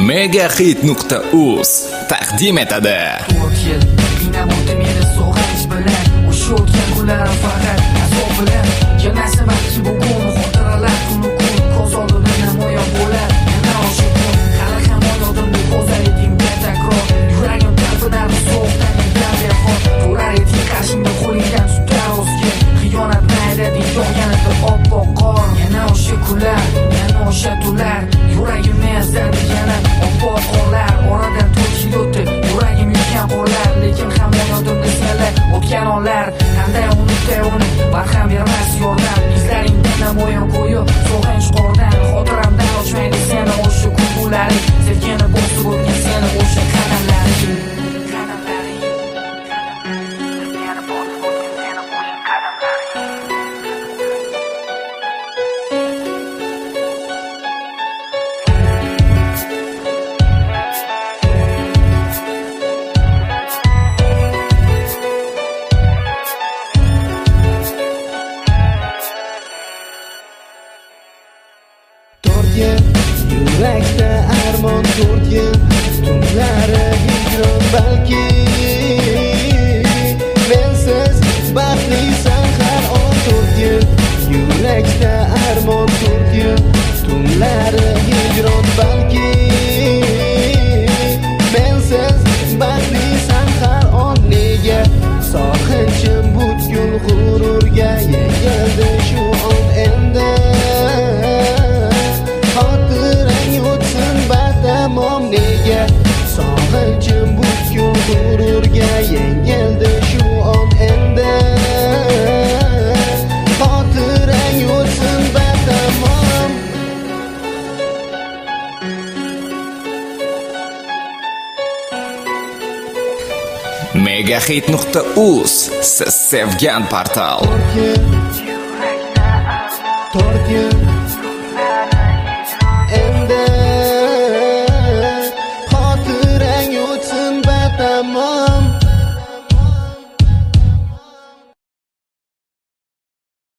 Megahit.uz taqdim etadi. 4 yil qiynamadi meni sog'inch bilan. O'sha o'tgan kunlar faqat azob bilan. Kelmasa balki bugun xotiralar kun ko'z oldida namoyon bo'lar. Yana o'sha kun hali hamon yodimda ko'zlaring betakror. Yuragim qalbidan so'qdan daryo turar edik qarshimda qo'lingdan tutar o'zga. Xiyonat mayda deb yog'ganida oppoq qor. Yana o'sha kunlar, yana o'sha tunlar. Yuragimni ezadi yana oppoq qorlar. Oradan 4 yil o'tdi, yuragim yutgan qorlar. Lekin hamon yodimda senlar o'tgan onlar. Qanday unutay uni, barham bermas yordam. Izlaringda namoyon qo'yib, sog'inch qordan. Xotiramdan ochmaydi seni o'sha kulgularing. Sevgini bosib o'tgan seni o'sha qadamlaring. Yurakda armon 4 yil tunlari hijron balki mensiz baxtlisan har on 4 yil yurakda armon 4 yil tunlari hijron balki mensiz baxtlisan har on nega sog'inchim butkul g'ururga yengildi shu on endi tamom nega sog'inchim butkul g'ururga yengildi shu on endi xotirang o'tsin batamom. Megahit.uz siz sevgan portal. 4 yil